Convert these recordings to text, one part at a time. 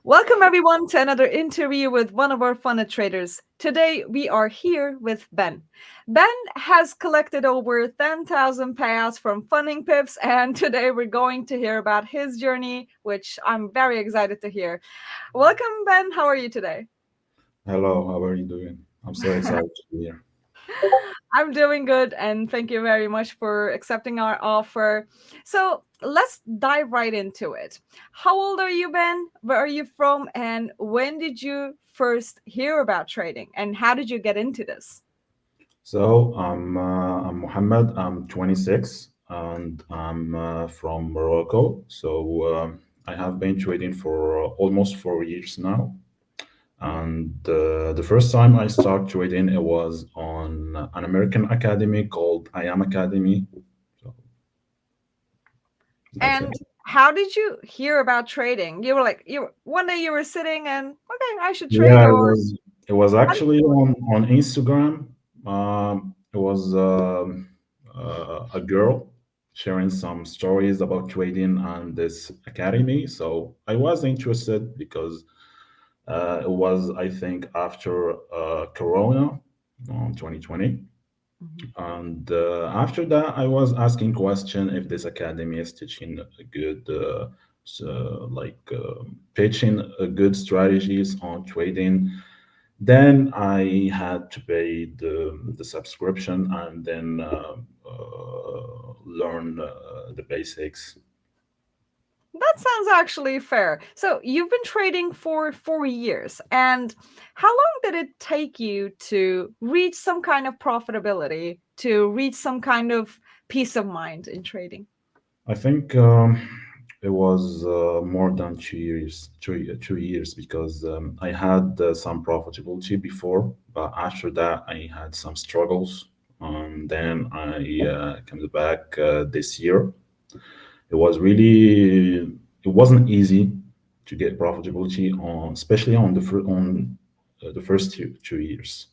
Welcome everyone to another interview with one of our funnel traders. Today we are here with Ben. Ben has collected over 10,000 payouts from funding pips, and today we're going to hear about his journey, which I'm very excited to hear. Welcome, Ben. How are you today? Hello, how are you doing? I'm so excited to be here. I'm doing good, and thank you very much for accepting our offer. So let's dive right into it. How old are you, Ben? Where are you from? And when did you first hear about trading? And how did you get into this? So I'm Mohammed. I'm 26 and I'm from Morocco. So I have been trading for almost 4 years now. And the first time I started trading, it was on an American academy called I Am Academy. So that's And it. how did you hear about trading? You were like, one day you were sitting and, okay, I should trade, Yeah, it or was it was how did actually you? on Instagram. It was a girl sharing some stories about trading on this academy. So I was interested because it was, I think, after Corona, 2020. Mhm. And after that, I was asking question if this academy is teaching a good, pitching good strategies on trading. Then I had to pay the subscription and then learn the basics. That sounds actually fair. So you've been trading for 4 years, and how long did it take you to reach some kind of profitability, to reach some kind of peace of mind in trading? I think it was more than 2 years, 2 years, because I had some profitability before, but after that I had some struggles. Then I came back this year. It was really, it wasn't easy to get profitability on, especially on the first two years.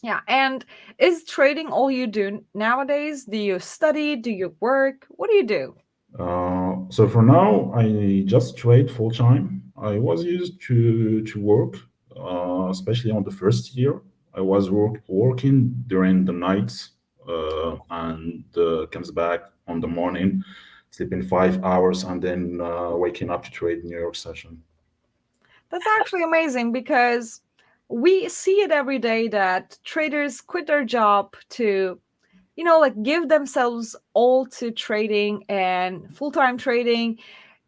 Yeah, and is trading all you do nowadays? Do you study? Do you work? What do you do? So for now, I just trade full time. I was used to work, especially on the first year. I was working during the nights and comes back on the morning, sleeping 5 hours, and then waking up to trade New York session. That's actually amazing because we see it every day that traders quit their job to, like give themselves all to trading and full-time trading.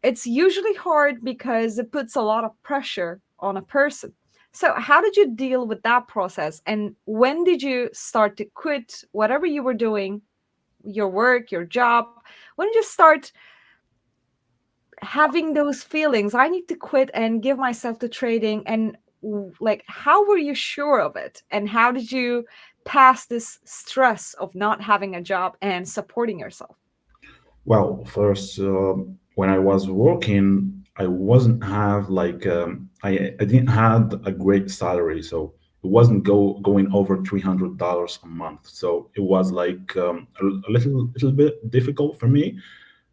It's usually hard because it puts a lot of pressure on a person. So how did you deal with that process, and when did you start to quit whatever you were doing, your work, your job? When did you start having those feelings, I need to quit and give myself to trading? And like, how were you sure of it, and how did you pass this stress of not having a job and supporting yourself? Well, first, when I was working, I wasn't have like I didn't had a great salary, so it wasn't going over $300 a month. So it was like a little bit difficult for me,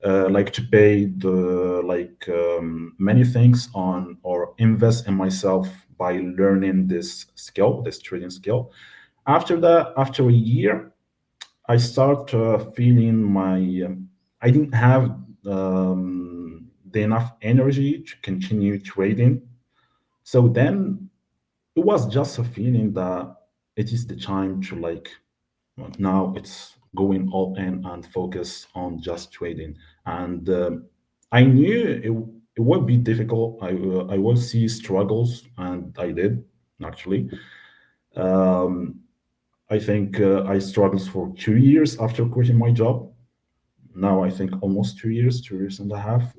like to pay the many things on or invest in myself by learning this skill, this trading skill. After that, after a year, I start feeling I didn't have the enough energy to continue trading. So then it was just a feeling that it is the time to now it's going all in and focus on just trading. And I knew it would be difficult. I will see struggles, and I did actually. Um, I think I struggled for 2 years after quitting my job. Now I think almost 2 years, 2 years and a half.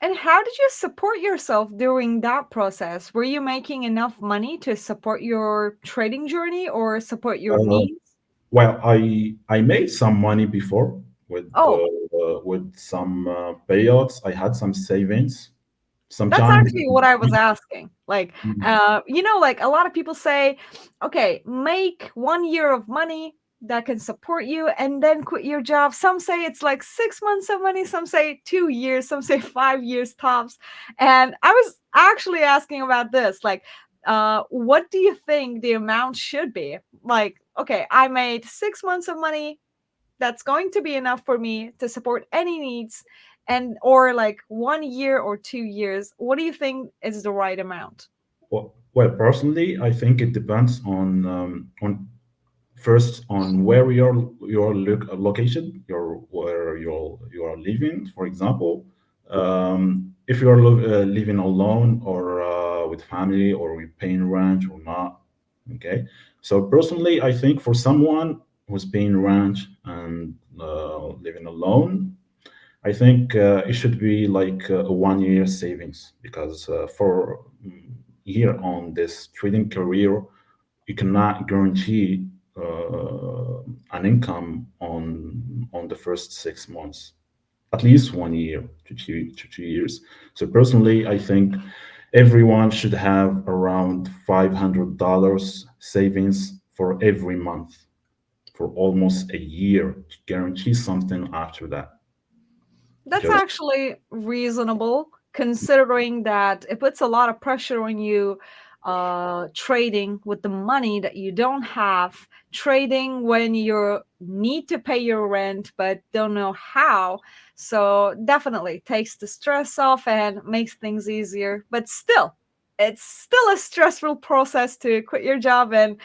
And how did you support yourself during that process? Were you making enough money to support your trading journey or support your Uh, needs? well, I made some money before Oh, with some payouts. I had some savings. that's Sometimes, actually what I was asking. Like, like a lot of people say, okay, make 1 year of money, that can support you and then quit your job. Some say it's like 6 months of money, some say 2 years, some say 5 years tops. And I was actually asking about this, like, what do you think the amount should be? Like, okay, I made 6 months of money, that's going to be enough for me to support any needs, and or like 1 year or 2 years. What do you think is the right amount? Well, personally, I think it depends on first on where location, your where you are living. For example, if you are living alone or with family or with paying rent or not. Okay, so personally, I think for someone who's paying rent and living alone, I think it should be like a 1 year savings because for here on this trading career, you cannot guarantee an income on the first 6 months, at least 1 year to 2 years. So personally, I think everyone should have around $500 savings for every month for almost a year to guarantee something after that. That's Because actually reasonable, considering that it puts a lot of pressure on you, trading with the money that you don't have, trading when you need to pay your rent but don't know how. So definitely takes the stress off and makes things easier. But still, it's still a stressful process to quit your job and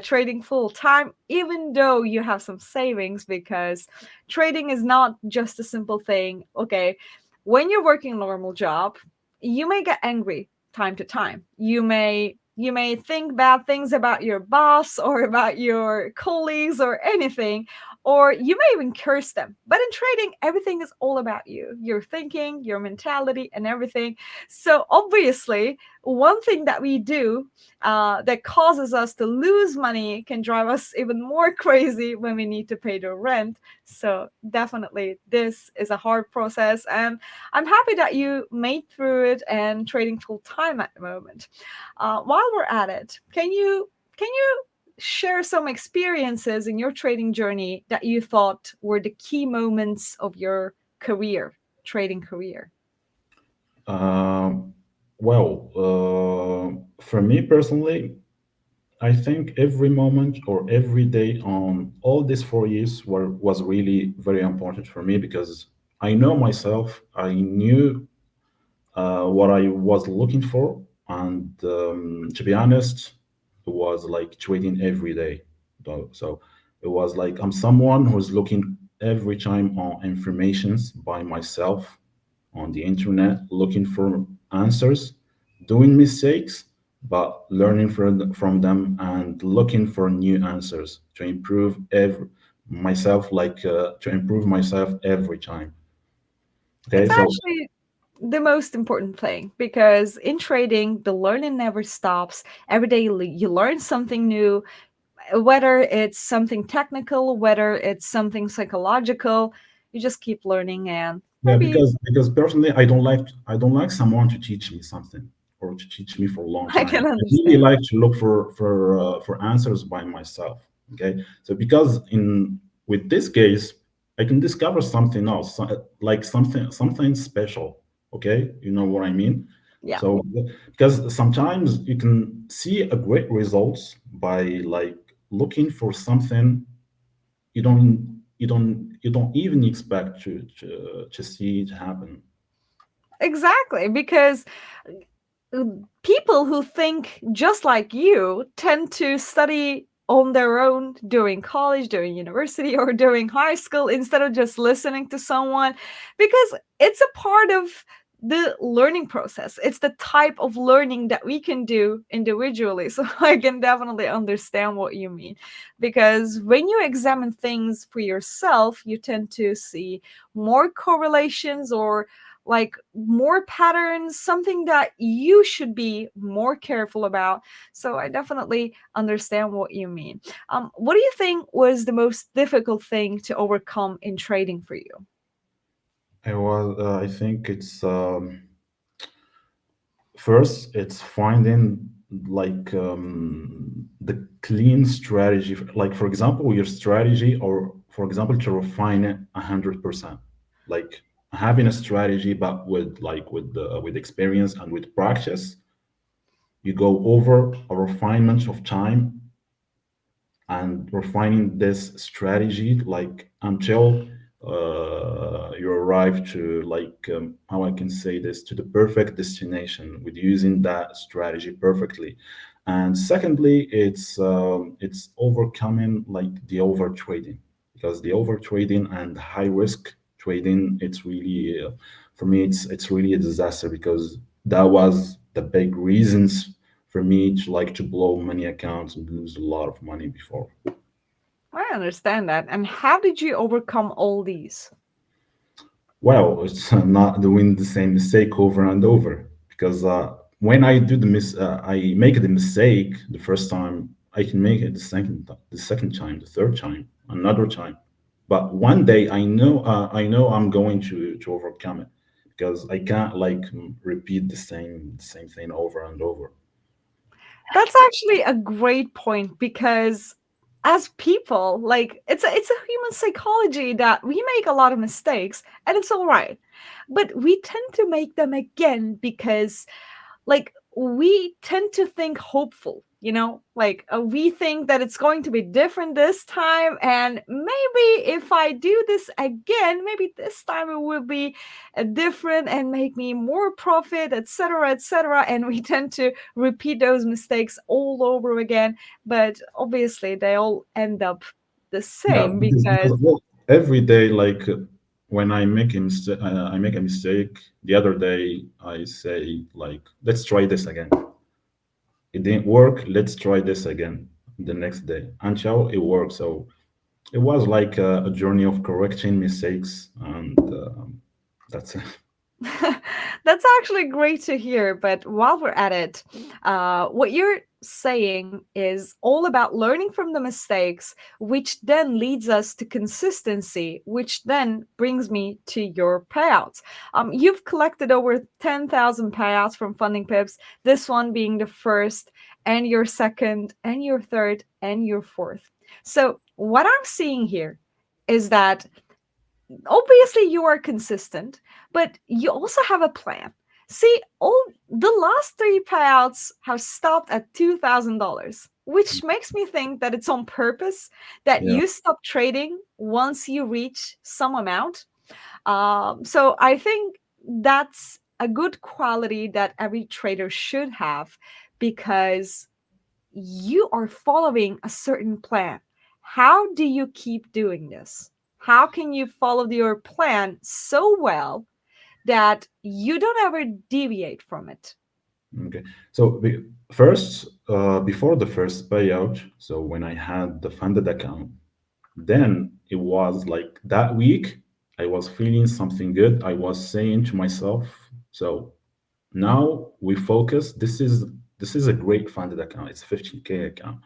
trading full time, even though you have some savings, because trading is not just a simple thing. Okay, when you're working a normal job, you may get angry time to time. You may think bad things about your boss or about your colleagues or anything, or you may even curse them. But in trading, everything is all about you, your thinking, your mentality, and everything. So obviously, one thing that we do that causes us to lose money can drive us even more crazy when we need to pay the rent. So definitely, this is a hard process, and I'm happy that you made through it and trading full time at the moment. While we're at it, can you share some experiences in your trading journey that you thought were the key moments of your career, trading career? um, well, for me personally, I think every moment or every day on all these 4 years was really very important for me because I know myself. I knew what I was looking for, and to be honest, it was like trading every day. So it was like I'm someone who's looking every time on informations by myself on the internet, looking for answers, doing mistakes, but learning from them and looking for new answers to improve myself, like to improve myself every time. Okay, It's so actually the most important thing, because in trading, the learning never stops. Every day you learn something new, whether it's something technical, whether it's something psychological. You just keep learning, and yeah, maybe because personally, I don't like someone to teach me something or to teach me for a long I time. can I really understand. like to look for answers by myself. Okay, so because in with this case, I can discover something else, like something special. Okay, you know what I mean. Yeah, So because sometimes you can see a great results by like looking for something you don't even expect to see it happen. exactly. Because uh, people who think just like you tend to study on their own during college, during university, or during high school instead of just listening to someone, because it's a part of the learning process. It's the type of learning that we can do individually. So I can definitely understand what you mean. Because when you examine things for yourself, you tend to see more correlations, or like more patterns, something that you should be more careful about. So I definitely understand what you mean. What do you think was the most difficult thing to overcome in trading for you? I think it's first it's finding like the clean strategy, like for example your strategy, or for example to refine it 100%, like having a strategy but with experience and with practice, you go over a refinement of time and refining this strategy like until you arrive to like how I can say this, to the perfect destination with using that strategy perfectly. And secondly, it's overcoming like the over trading, because the over trading and high risk trading, it's really for me it's really a disaster, because that was the big reasons for me to like to blow many accounts and lose a lot of money before. I understand that. And how did you overcome all these? Well, it's not doing the same mistake over and over, because when I do I make the mistake the first time, I can make it the second time, the third time, another time. But one day I know I'm going to overcome it, because I can't like repeat the same thing over and over. That's actually a great point because as people, like it's a human psychology that we make a lot of mistakes and it's all right. But we tend to make them again because like we tend to think hopeful, like we think that it's going to be different this time, and maybe if I do this again, maybe this time it will be different and make me more profit, etc., etc., and we tend to repeat those mistakes all over again, but obviously they all end up the Yeah, same because because well, every day, like when I make a mistake. The other day, I say like, "Let's try this again." It didn't work. Let's try this again the next day until it works. So it was like a journey of correcting mistakes, and that's it. That's actually great to hear. But while we're at it, what you're saying is all about learning from the mistakes, which then leads us to consistency, which then brings me to your payouts. You've collected over 10,000 payouts from Funding Pips, this one being the first, and your second, and your third, and your fourth. So, what I'm seeing here is that obviously you are consistent, but you also have a plan. See, all the last three payouts have stopped at $2,000, which makes me think that it's on purpose that Yeah. you stop trading once you reach some amount. So I think that's a good quality that every trader should have because you are following a certain plan. How do you keep doing this? How can you follow your plan so well that you don't ever deviate from it? Okay. So first, before the first payout, so when I had the funded account, then it was like that week I was feeling something good. I was saying to myself, so now we focus. This is a great funded account. It's 15K account.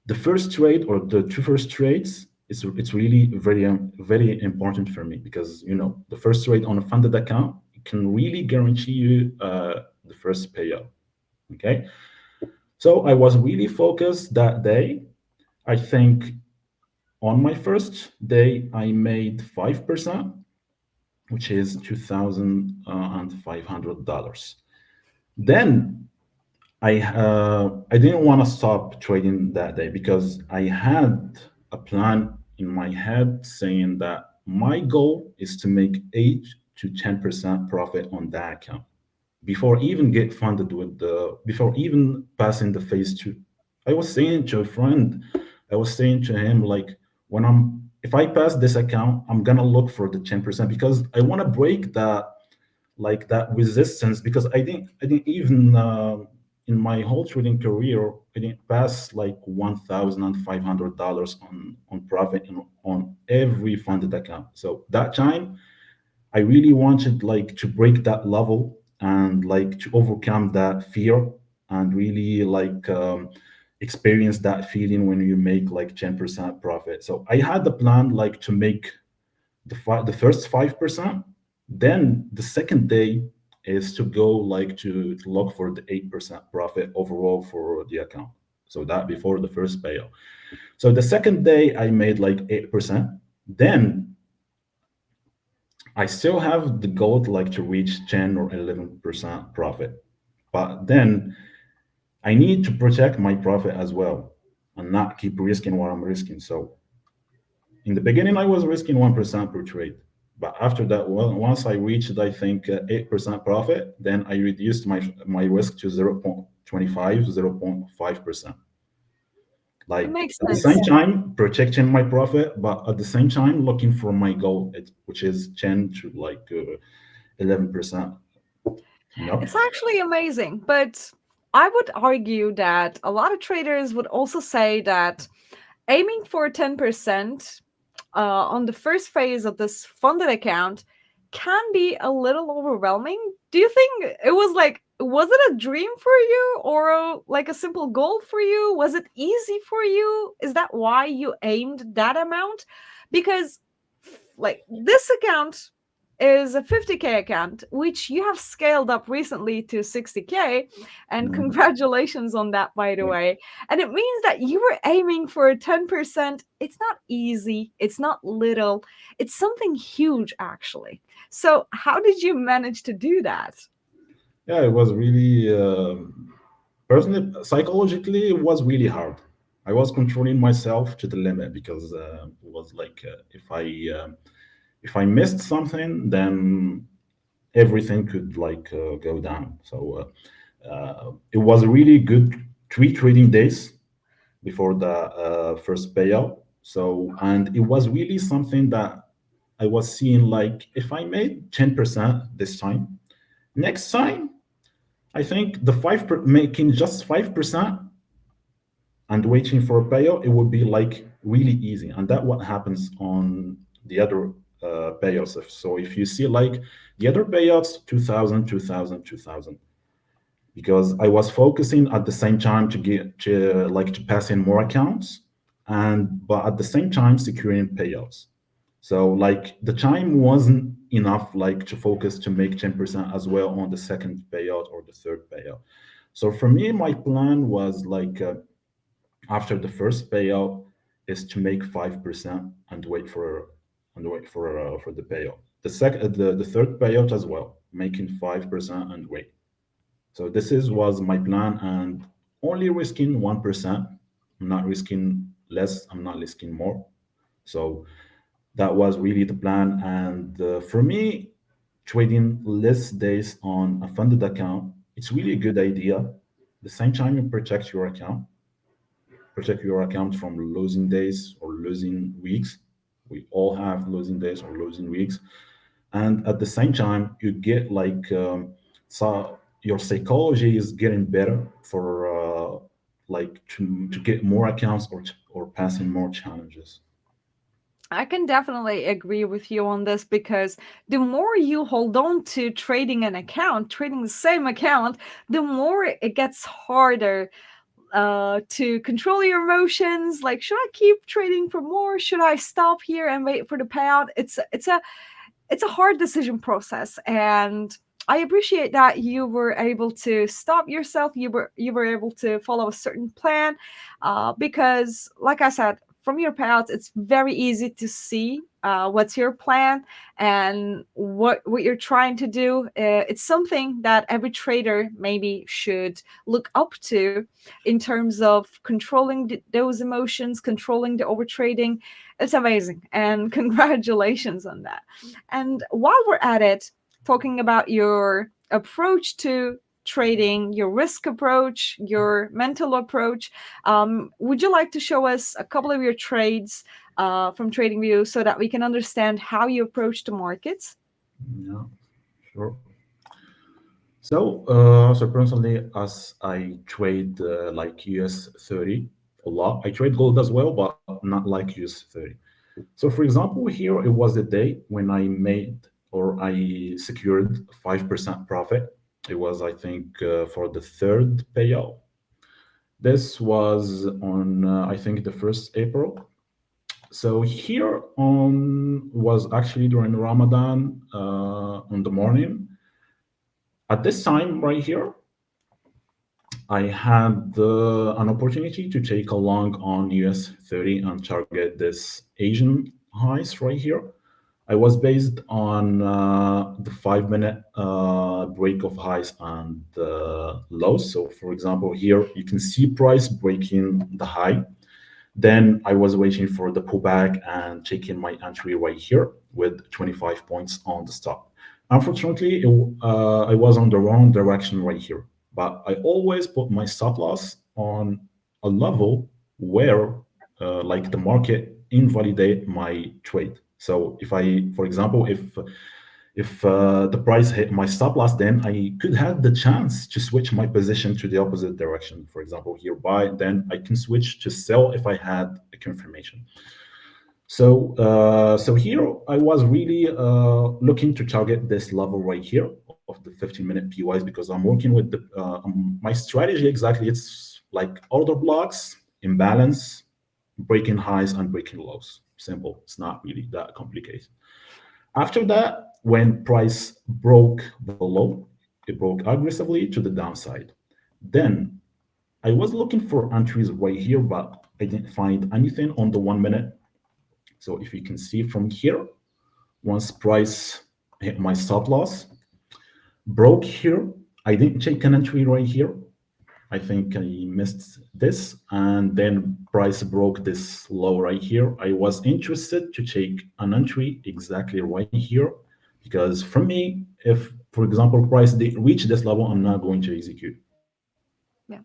The first trade or the two first trades, it's really very important for me, because the first trade on a funded account can really guarantee you the first payout. Okay, so I was really focused that day. I think on my first day I made 5%, which is $2,500. Then I didn't want to stop trading that day, because I had a plan in my head saying that my goal is to make 8 to 10% profit on that account before even get funded with the before even passing the phase two. I was saying to a friend, I was saying to him like, when I'm if I pass this account, I'm gonna look for the 10%, because I want to break that resistance, because I didn't even in my whole trading career I didn't pass like $1,500 on profit on every funded account. So that time I really wanted like to break that level and like to overcome that fear and really like experience that feeling when you make like 10% profit. So I had the plan like to make the first 5%. Then the second day is to go like to look for the 8% profit overall for the account. So that before the first payout. So the second day I made like 8%. Then I still have the goal to like to reach 10 or 11% profit. But then I need to protect my profit as well and not keep risking what I'm risking. So in the beginning, I was risking 1% per trade. But after that, well, once I reached, I think 8% profit, then I reduced my risk to 0.25, 0.5%. It Like makes at the same sense. time, protecting my profit, but at the same time, looking for my goal, which is 10 to like 11%, you know? It's actually amazing, but I would argue that a lot of traders would also say that aiming for 10% on the first phase of this funded account can be a little overwhelming. Do you think it was like, was it a dream for you or like a simple goal for you? Was it easy for you? Is that why you aimed that amount? Because like this account is a 50K account, which you have scaled up recently to 60K. And Mhm. congratulations on that, by the Yeah. way. And it means that you were aiming for a 10%. It's not easy, it's not little, it's something huge, actually. So, how did you manage to do that? Yeah, it was really personally, psychologically, it was really hard. I was controlling myself to the limit because it was like if I missed something, then everything could like go down. So it was really good 3 trading days before the first payout. So and it was really something that I was seeing like if I made 10% this time, next time I think making just 5% and waiting for a payout, it would be like really easy. And that what happens on the other payouts. So if you see like the other payouts, 2000, 2000, 2000, because I was focusing at the same time to get to like to pass in more accounts and but at the same time securing payouts. So like the time wasn't enough like to focus to make 10% as well on the second payout or the third payout. So for me, my plan was like after the first payout is to make 5% and wait for the payout. The third payout as well, making 5% and wait. So this is was my plan and only risking 1%. I'm not risking less. I'm not risking more. So that was really the plan. And for me, trading less days on a funded account, it's really a good idea. At the same time, you protect your account from losing days or losing weeks. We all have losing days or losing weeks, and at the same time, you get like so your psychology is getting better for like to get more accounts or passing more challenges. I can definitely agree with you on this because the more you hold on to trading an account, trading the same account, the more it gets harder to control your emotions. Like, should I keep trading for more? Should I stop here and wait for the payout? It's a hard decision process, and I appreciate that you were able to stop yourself. You were able to follow a certain plan, because, like I said, from your payouts, it's very easy to see what's your plan and what you're trying to do. It's something that every trader maybe should look up to in terms of controlling those emotions, controlling the overtrading. It's amazing, and congratulations on that. And while we're at it, talking about your approach to trading, your risk approach, your mental approach, would you like to show us a couple of your trades from TradingView so that we can understand how you approach the markets? Yeah, sure. So personally, as I trade like US 30 a lot, I trade gold as well, but not like US 30. So for example, here it was the day when I made or I secured 5% profit. It was, I think, for the third payout. This was on, I think, the first April. So here on was actually during Ramadan on the morning. At this time right here, I had an opportunity to take a long on US 30 and target this Asian highs right here. I was based on the 5 minute break of highs and lows. So, for example, here you can see price breaking the high. Then I was waiting for the pullback and taking my entry right here with 25 points on the stop. Unfortunately, I was on the wrong direction right here, but I always put my stop loss on a level where, like the market invalidate my trade. So if I, for example, if the price hit my stop loss, then I could have the chance to switch my position to the opposite direction. For example, here buy, then I can switch to sell if I had a confirmation. So here I was really looking to target this level right here of the 15-minute PYs because I'm working with my strategy exactly. It's like order blocks, imbalance, breaking highs and breaking lows. Simple. It's not really that complicated. After that, when price broke the low, it broke aggressively to the downside. Then I was looking for entries right here, but I didn't find anything on the 1 minute. So if you can see from here, once price hit my stop loss, broke here, I didn't take an entry right here. I think I missed this, and then price broke this low right here. I was interested to take an entry exactly right here because for me, if for example price they reach this level, I'm not going to execute. Yeah.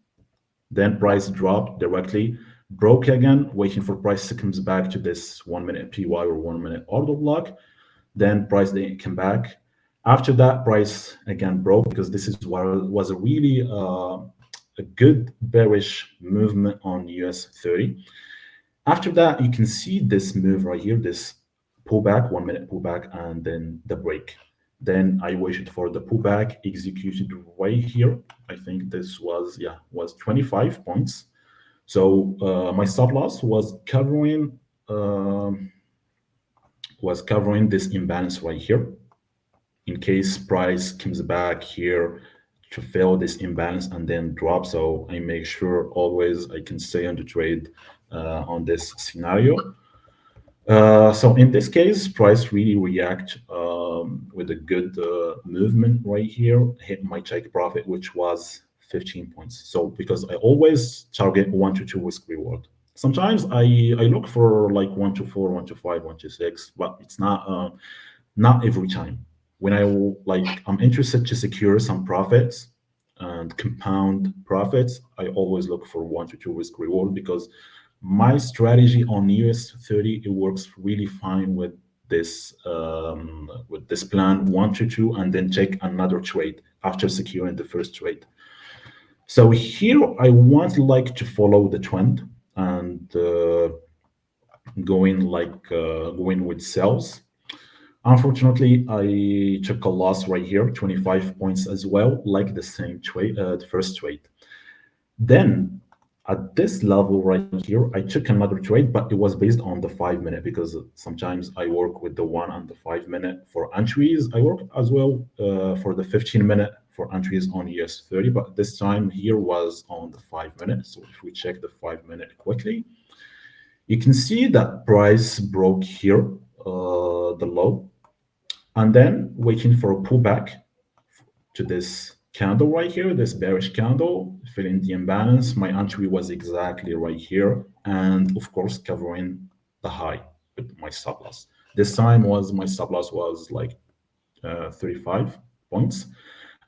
Then price dropped directly, broke again, waiting for price to comes back to this 1 minute PY or 1 minute order block. Then price they come back. After that, price again broke because this is what was a really a good bearish movement on US 30. After that, you can see this move right here, this pullback, 1 minute pullback, and then the break. Then I waited for the pullback, executed right here. I think this was, yeah, was 25 points. So my stop loss was covering this imbalance right here in case price comes back here to fill this imbalance and then drop. So I make sure always I can stay on the trade on this scenario. So in this case, price really react with a good movement right here, hit my take profit, which was 15 points. So because I always target 1 to 2 risk reward. Sometimes I look for like 1 to 4, 1 to 5, 1 to 6, but it's not every time. When I'm interested to secure some profits and compound profits, I always look for 1 to 2 risk reward because my strategy on US 30 it works really fine with this plan 1 to 2 and then take another trade after securing the first trade. So here I want like to follow the trend and going with sales. Unfortunately, I took a loss right here, 25 points as well, like the same trade, the first trade. Then at this level right here, I took another trade, but it was based on the 5 minute because sometimes I work with the 1 and the 5 minute for entries. I work as well for the 15 minute for entries on ES 30, but this time here was on the 5 minute. So if we check the 5 minute quickly, you can see that price broke here, the low, and then waiting for a pullback to this candle right here, this bearish candle, filling the imbalance. My entry was exactly right here, and of course covering the high with my stop loss. This time was my stop loss was like 35 points,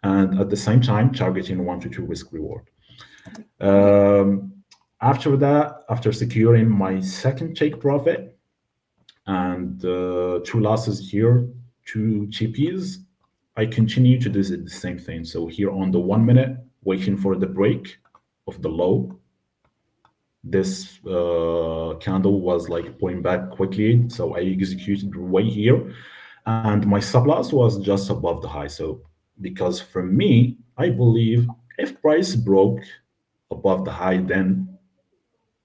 and at the same time targeting 1 to 2 risk reward. Um, After that, after securing my second take profit and 2 losses here, 2 GPs, I continue to do the same thing. So here on the 1 minute, waiting for the break of the low, this candle was like pulling back quickly. So I executed right here. And my stop loss was just above the high. So because for me, I believe if price broke above the high, then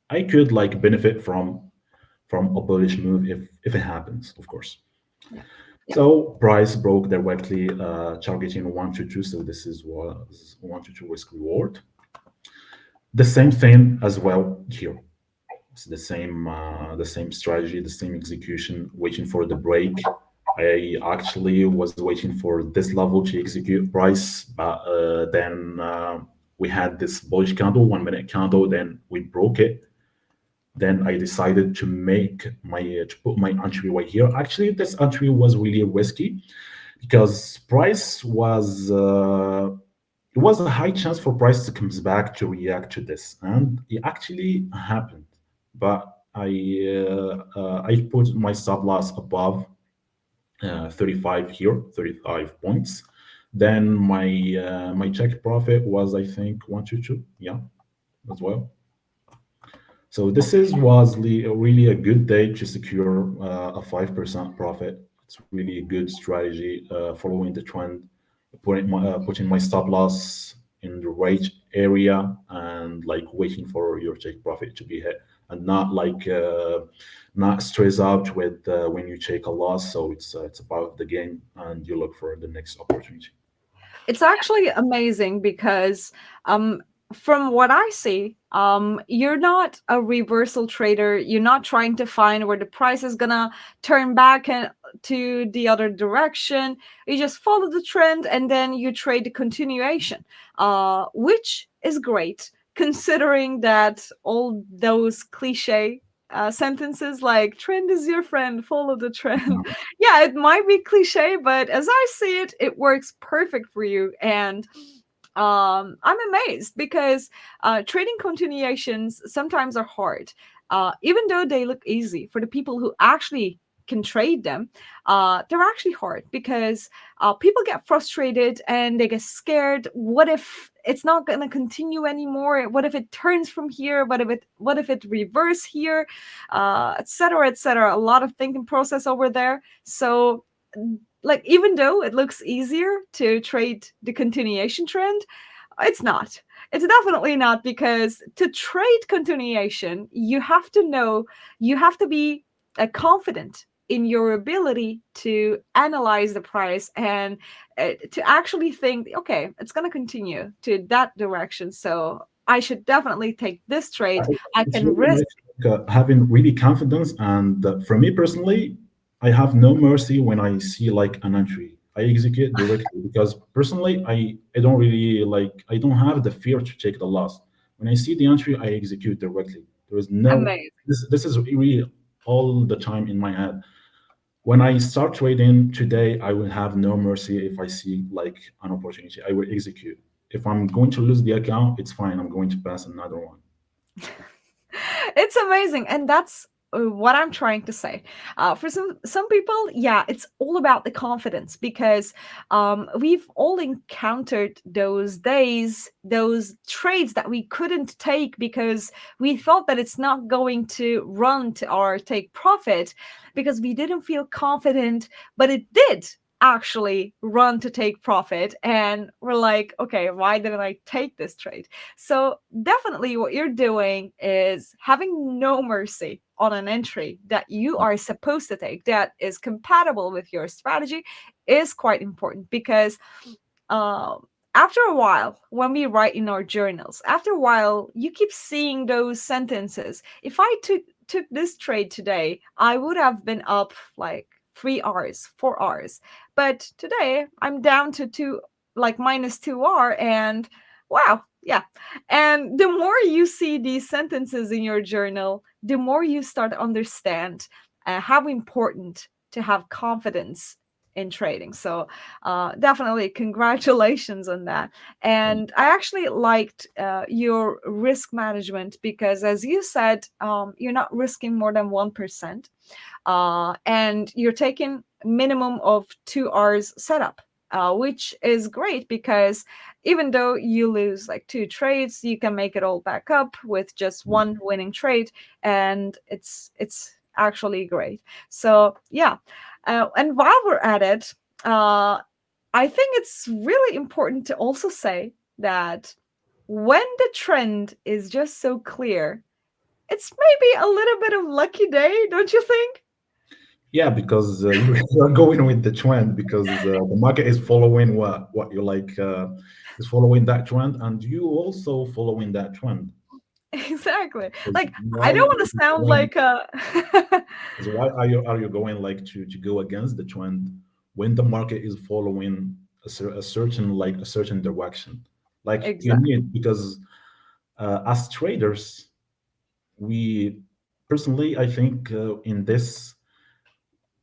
I could like benefit from a bullish move if it happens, of course. Yeah. So price broke directly, targeting 1 to 2. So this is was 1 to 2 risk reward. The same thing as well here. It's the same strategy, the same execution, waiting for the break. I actually was waiting for this level to execute price, but then we had this bullish candle, 1 minute candle, then we broke it. Then I decided to make to put my entry right here. Actually, this entry was really risky because price was it was a high chance for price to comes back to react to this, and it actually happened. But I put my stop loss above 35 here, 35 points. Then my check profit was, I think, 1 to 2, yeah, as well. So this is was really a good day to secure a 5% profit. It's really a good strategy, following the trend, putting my stop loss in the right area, and like waiting for your take profit to be hit, and not stress out with when you take a loss. So it's about the game, and you look for the next opportunity. It's actually amazing because from what I see, you're not a reversal trader. You're not trying to find where the price is gonna turn back and to the other direction. You just follow the trend and then you trade the continuation, which is great considering that all those cliche sentences like "trend is your friend, follow the trend." Yeah, it might be cliche, but as I see it, it works perfect for you. And I'm amazed because trading continuations sometimes are hard, even though they look easy for the people who actually can trade them. They're actually hard because people get frustrated and they get scared. What if it's not going to continue anymore? What if it turns from here? What if it reverse here? Etc. etc. A lot of thinking process over there. So like even though it looks easier to trade the continuation trend, it's not. It's definitely not, because to trade continuation, you have to know, you have to be confident in your ability to analyze the price and to actually think, okay, it's going to continue to that direction. So I should definitely take this trade. I It's can really risk. nice, like, having really confidence. And for me personally, I have no mercy when I see like an entry. I execute directly because personally, I don't really like, I don't have the fear to take the loss. When I see the entry, I execute directly. There is no, Amazing. this is really all the time in my head. When I start trading today, I will have no mercy. If I see like an opportunity, I will execute. If I'm going to lose the account, it's fine. I'm going to pass another one. It's amazing, and that's what I'm trying to say. For some people, yeah, it's all about the confidence, because we've all encountered those days, those trades that we couldn't take because we thought that it's not going to run to our take profit because we didn't feel confident, but it did actually run to take profit, and we're like, okay, why didn't I take this trade? So definitely what you're doing is having no mercy on an entry that you are supposed to take that is compatible with your strategy is quite important, because after a while, when we write in our journals, after a while you keep seeing those sentences. If I took this trade today, I would have been up like 3 hours, 4 hours, but today I'm down to two, like minus 2 hour, and wow, yeah. And the more you see these sentences in your journal, the more you start to understand how important to have confidence in trading. So definitely congratulations on that. And I actually liked your risk management, because as you said, you're not risking more than 1%, and you're taking minimum of 2 hours setup, which is great, because even though you lose like two trades, you can make it all back up with just one winning trade, and it's actually great. So yeah, and while we're at it, uh, I think it's really important to also say that when the trend is just so clear, it's maybe a little bit of lucky day, don't you think? Yeah, because you're going with the trend because the market is following what you like is following that trend, and you also following that trend. Exactly. So Like, I why don't want to sound when like a so why are you going like to go against the trend when the market is following a certain like a certain direction? Like you exactly. need because as traders, we personally I think in this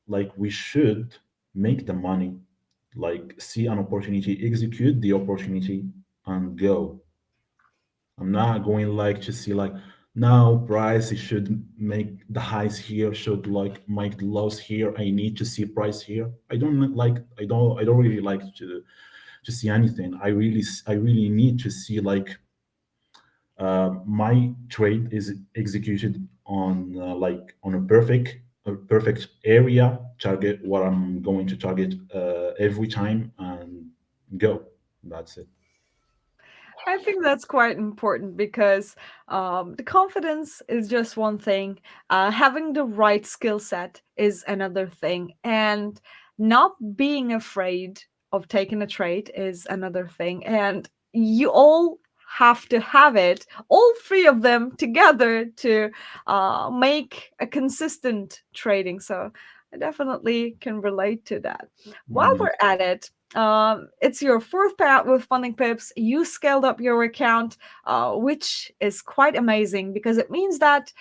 like we should make the money, like see an opportunity, execute the opportunity, and go. I'm not going like to see like now price it should make the highs here, should like make the lows here. I need to see price here. I don't really like to see anything. I really need to see like my trade is executed on like on a perfect area target what I'm going to target every time and go. That's it. I think that's quite important because the confidence is just one thing. Having the right skill set is another thing. And not being afraid of taking a trade is another thing. And you all have to have it, all three of them together to make a consistent trading. So I definitely can relate to that. While Yeah. we're at it, it's your fourth payout with Funding Pips. You scaled up your account, which is quite amazing because it means that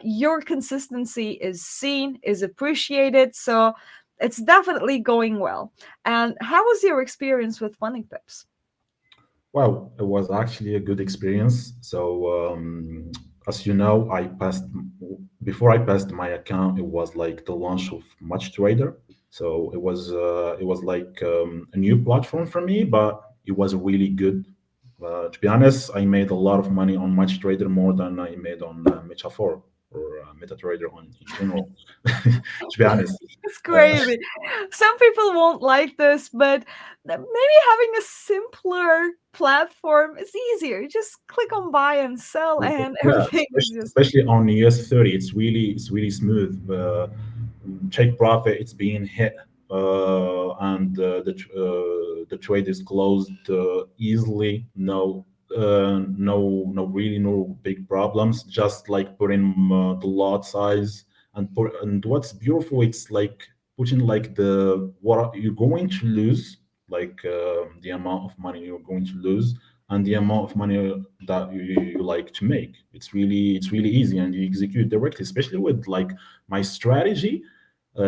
your consistency is seen, is appreciated. So it's definitely going well. And how was your experience with Funding Pips? Well, it was actually a good experience. So, as you know, before I passed my account. It was like the launch of Much Trader. So it was like a new platform for me, but it was really good. To be honest, I made a lot of money on Much Trader more than I made on Meta4 or MetaTrader in general. To be honest, It's uh, crazy. Some people won't like this, but maybe having a simpler platform is easier. You just click on buy and sell, and yeah, everything is just especially on US 30, it's really smooth. Take profit, it's being hit, and the trade is closed easily. No, really no big problems. Just like putting the lot size and what's beautiful, it's like putting like the what you're going to lose, like the amount of money you're going to lose and the amount of money that you like to make. It's really easy and you execute directly, especially with like my strategy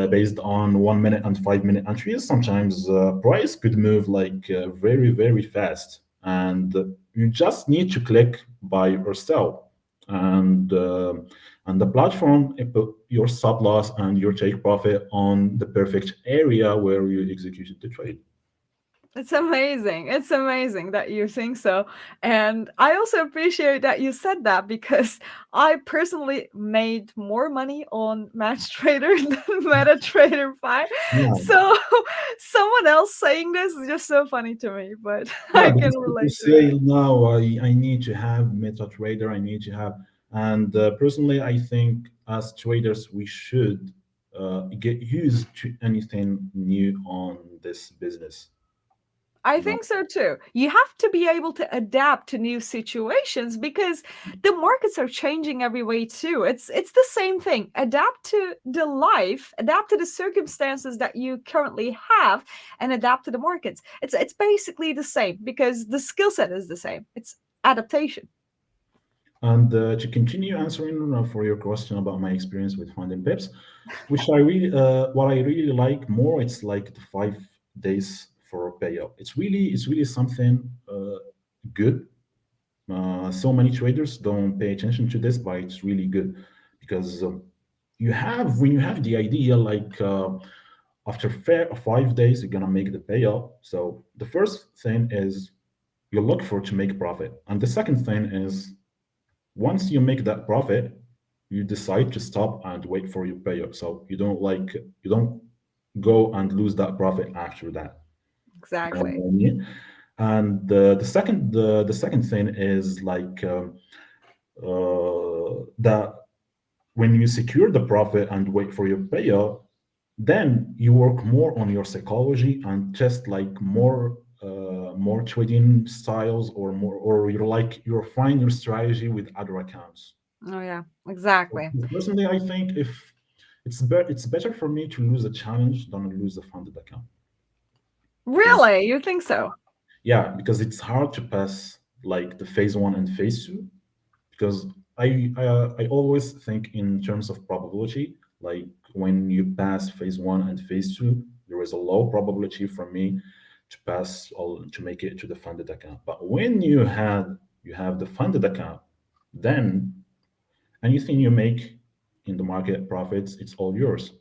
based on 1 minute and 5 minute entries. Sometimes price could move like very fast, and you just need to click buy or sell, and the platform it put your stop loss and your take profit on the perfect area where you executed the trade. it's amazing. It's amazing that you think so. And I also appreciate that you said that because I personally made more money on Match Trader than MetaTrader 5. Yeah, So someone else saying this is just so funny to me, but yeah, I can because people relate to say that. no, I need to have MetaTrader, I need to have, and personally, I think as traders we should get used to anything new on this business. I You know, think so too. You have to be able to adapt to new situations because the markets are changing every way too. It's the same thing. Adapt to the life, adapt to the circumstances that you currently have, and adapt to the markets. It's basically the same because the skill set is the same. It's adaptation. and to continue answering for your question about my experience with finding pips, which what I really like more, it's like the 5 days for a payout. It's really something good. So many traders don't pay attention to this, but it's really good because you have when you have the idea like after 5 days you're gonna make the payout. So the first thing is you look for to make profit, and the second thing is once you make that profit, you decide to stop and wait for your payout. So you don't go and lose that profit after that. You know Exactly. what I mean? And the second thing is like that when you secure the profit and wait for your payout, Then you work more on your psychology and just like more trading styles or more, or you're like you're fine your strategy with other accounts. Oh yeah, So exactly. personally, I think if it's better for me to lose a challenge than to lose a funded account because Really? You think so? yeah, because it's hard to pass like the phase one and phase two because I always think in terms of probability. Like when you pass phase one and phase two, there is a low probability for me to pass or to make it to the funded account. But when you have the funded account, then anything you make in the market profits, it's all yours.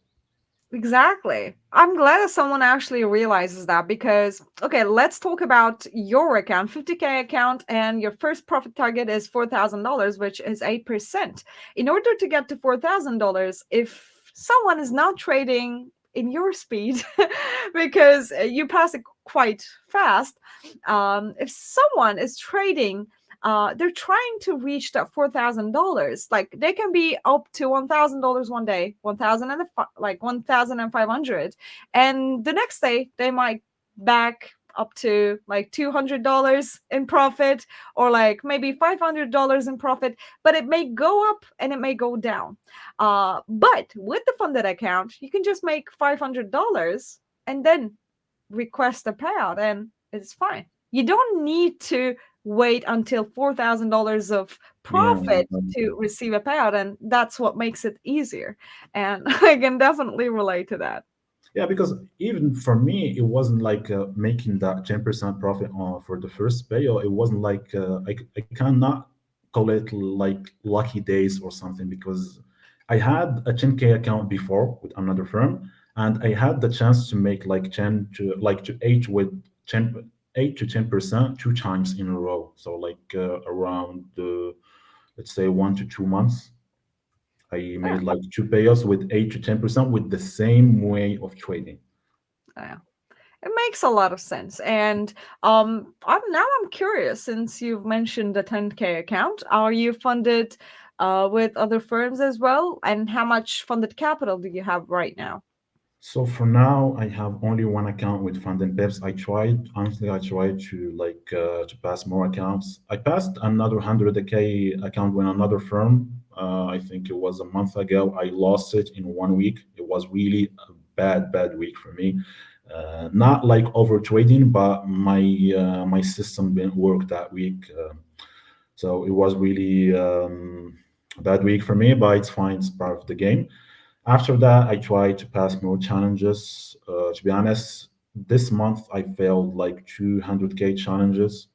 Exactly. I'm glad that someone actually realizes that because, okay, let's talk about your account, 50K account, and your first profit target is $4,000, which is 8%. In order to get to $4,000, if someone is not trading in your speed, because you pass it quite fast, if someone is trading, they're trying to reach that $4,000. Like they can be up to $1,000 one day, 1,000 and like 1,500, and the next day they might back up to like $200 in profit, or like maybe $500 in profit, but it may go up and it may go down. But with the funded account, you can just make $500 and then request a payout and it's fine. You don't need to wait until $4,000 of Yeah. profit to receive a payout, and that's what makes it easier. And I can definitely relate to that. Yeah, because even for me, it wasn't like making that 10% profit for the first pay, or it wasn't like I cannot call it like lucky days or something because I had a 10K account before with another firm, and I had the chance to make like 10 to like to 8 with 10, 8 to 10% two times in a row. So like around let's say 1 to 2 months. I Yeah, made like two payouts with 8 to 10% with the same way of trading. yeah. It makes a lot of sense. And I'm curious, since you've mentioned the 10K account, are you funded with other firms as well? And how much funded capital do you have right now? So for now, I have only one account with Fund and Pips. I tried, honestly, I tried to to pass more accounts. I passed another 100K account with another firm. I think it was a month ago. I lost it in 1 week. It was really a bad week for me. Not like over trading, but my system didn't work that week. So it was really a bad week for me, but it's fine. It's part of the game. After that, I tried to pass more challenges. To be honest, this month I failed like 200K challenges.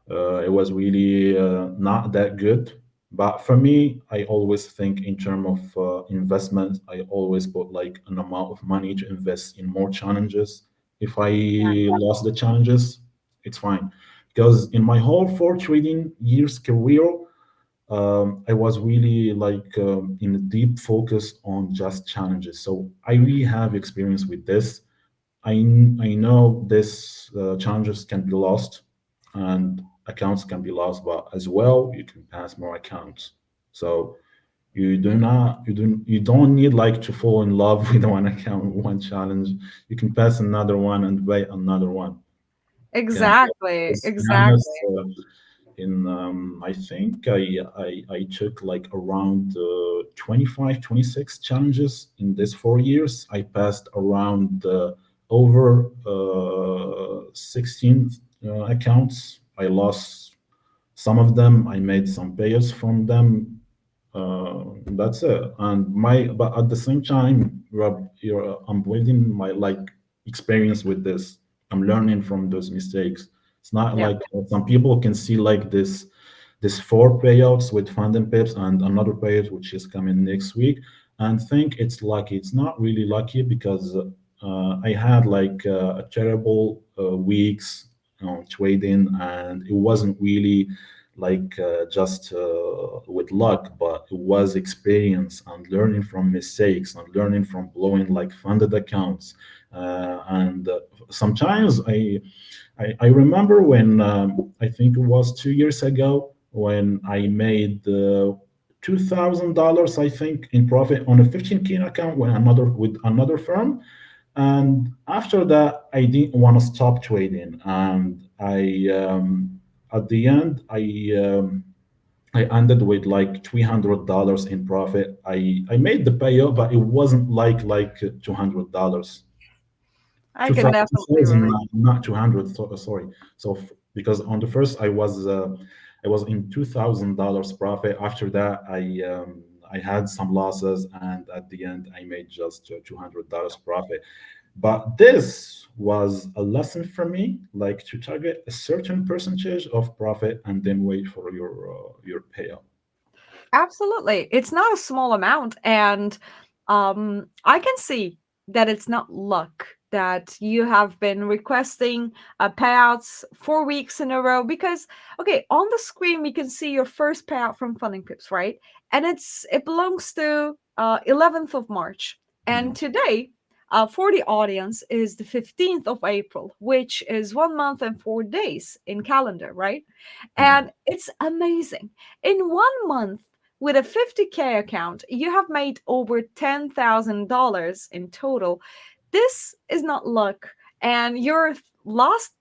It was really not that good. But for me, I always think in terms of investment. I always put like an amount of money to invest in more challenges. If I lost the challenges, it's fine. Because in my whole 4 trading years career, I was really in a deep focus on just challenges. So I really have experience with this. I know this challenges can be lost and accounts can be lost, but as well you can pass more accounts. So you don't need like to fall in love with one account, one challenge. You can pass another one and buy another one. Can Exactly, to be honest, exactly. in I think I took like around 25, 26 challenges in these 4 years. I passed around over 16 accounts. I lost some of them. I made some payouts from them. That's it. And my but at the same time, Rob, I'm building my like experience with this. I'm learning from those mistakes. It's not Yeah. like some people can see like this four payouts with fund and pips and another payout which is coming next week and think it's lucky. It's not really lucky because I had like a terrible weeks trading and it wasn't really just with luck, but it was experience and learning from mistakes and learning from blowing like funded accounts. And sometimes I remember when I think it was 2 years ago when I made $2,000, I think, in profit on a 15K account with another firm. And after that, I didn't want to stop trading, and at the end, I ended with like $300 in profit. I made the payout, but it wasn't like $200. I can 2000, definitely relate. not 200. Sorry. So because on the first I was in $2,000 profit. After that, I had some losses, and at the end, I made just $200 profit. But this was a lesson for me, like to target a certain percentage of profit and then wait for your payout. Absolutely. It's not a small amount. And I can see that it's not luck that you have been requesting payouts 4 weeks in a row because, okay, on the screen, we can see your first payout from Funding Pips, right? And it belongs to 11th of March. And Mhm. today, for the audience, is the 15th of April, which is 1 month and 4 days in calendar, right? Yeah. And it's amazing. In 1 month, with a 50K account, you have made over $10,000 in total. This is not luck. And your last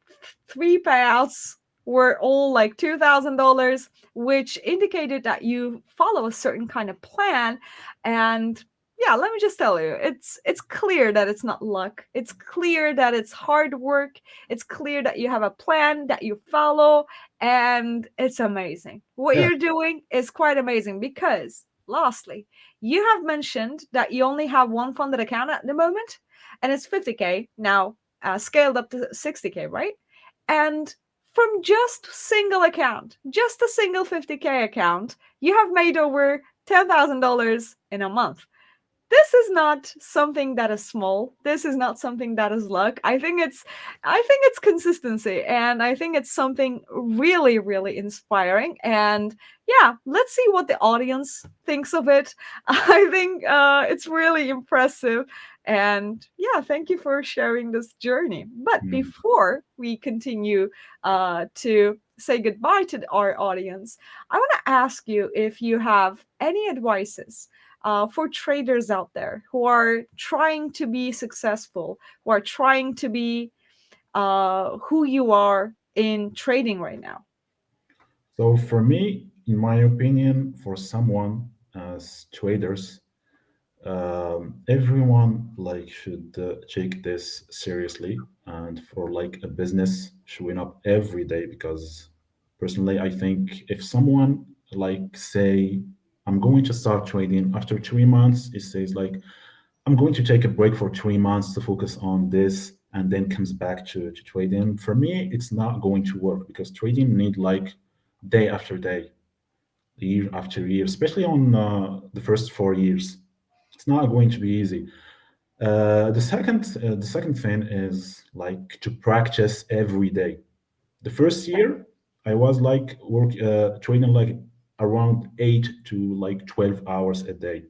three payouts were all like $2,000, which indicated that you follow a certain kind of plan. And yeah, let me just tell you, it's clear that it's not luck. It's clear that it's hard work. It's clear that you have a plan that you follow, and it's amazing. What Yeah. you're doing is quite amazing because, lastly, you have mentioned that you only have one funded account at the moment, and it's 50K now, scaled up to 60K, right? And from just single account, just a single 50K account, you have made over $10,000 in a month. This is not something that is small. This is not something that is luck. I think it's consistency, and I think it's something really really inspiring. And yeah, let's see what the audience thinks of it. I think it's really impressive. And yeah, thank you for sharing this journey. But Mm. before we continue to say goodbye to our audience, I want to ask you if you have any advices for traders out there who are trying to be successful, who are trying to be who you are in trading right now. So for me, in my opinion, for someone as traders, everyone like should take this seriously, and for like a business showing up every day, because personally I think if someone like say I'm going to start trading after 3 months, it says like I'm going to take a break for 3 months to focus on this and then comes back to trading, for me it's not going to work, because trading need like day after day, year after year, especially on the first 4 years. It's not going to be easy. The second thing is like to practice every day. The first year, I was like training like around 8 to like 12 hours a day.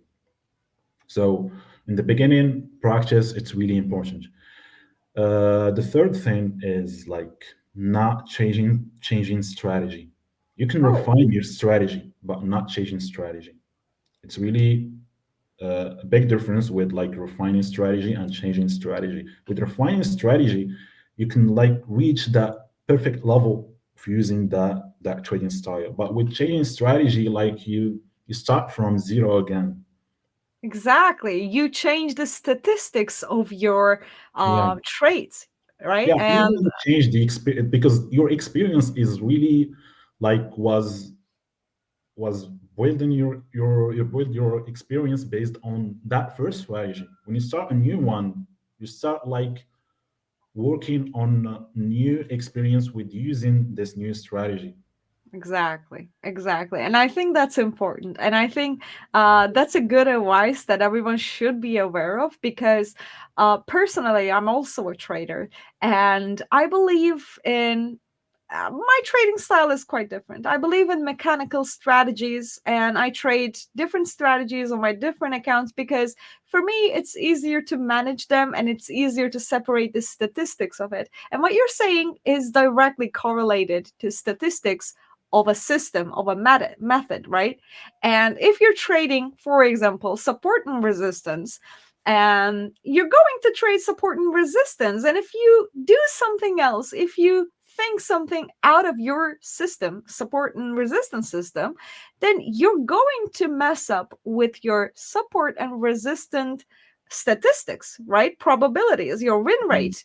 So in the beginning, practice it's really important. The third thing is like not changing strategy. You can Oh, refine your strategy, but not changing strategy. It's really a big difference with like refining strategy and changing strategy. With refining strategy, you can like reach that perfect level of using that trading style. But with changing strategy, like you start from zero again. exactly. You change the statistics of your Yeah, trades, right? yeah. You And don't change the experience, because your experience is really like was building you build your experience based on that first strategy. When you start a new one, you start like working on new experience with using this new strategy. exactly, exactly. And I think that's important. And I think that's a good advice that everyone should be aware of because personally, I'm also a trader and I believe in my trading style is quite different. I believe in mechanical strategies and I trade different strategies on my different accounts because for me, it's easier to manage them and it's easier to separate the statistics of it. And what you're saying is directly correlated to statistics of a system, of a method, right? And if you're trading, for example, support and resistance, and you're going to trade support and resistance, and if you do something else, if you think something out of your system, support and resistance system, then you're going to mess up with your support and resistant statistics, right? Probabilities, your win Mm. rate,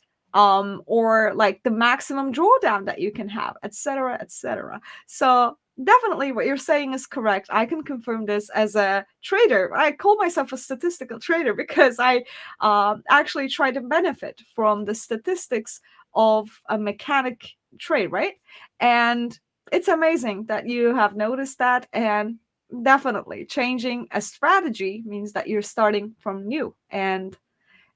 or like the maximum drawdown that you can have, etc., etc. So definitely what you're saying is correct. I can confirm this as a trader. I call myself a statistical trader because I actually try to benefit from the statistics of a mechanic trade, right? And it's amazing that you have noticed that. And definitely changing a strategy means that you're starting from new, and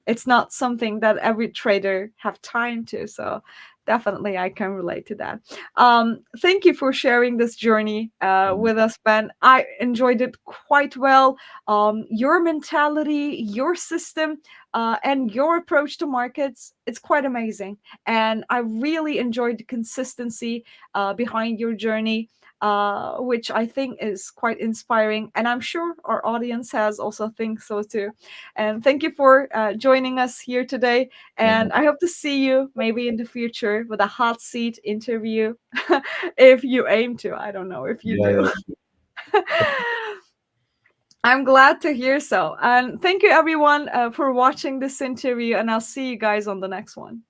it's not something that every trader have time to. So definitely I can relate to that. Thank you for sharing this journey Mm. with us, Ben. I enjoyed it quite well. Your mentality, your system, and your approach to markets, it's quite amazing. And I really enjoyed the consistency behind your journey, which I think is quite inspiring. And I'm sure our audience has also think so too. And thank you for joining us here today. Yeah, And I hope to see you maybe in the future with a hot seat interview if you aim to. I don't know if you yeah, do. yeah. I'm glad to hear so. And thank you, everyone, for watching this interview. And I'll see you guys on the next one.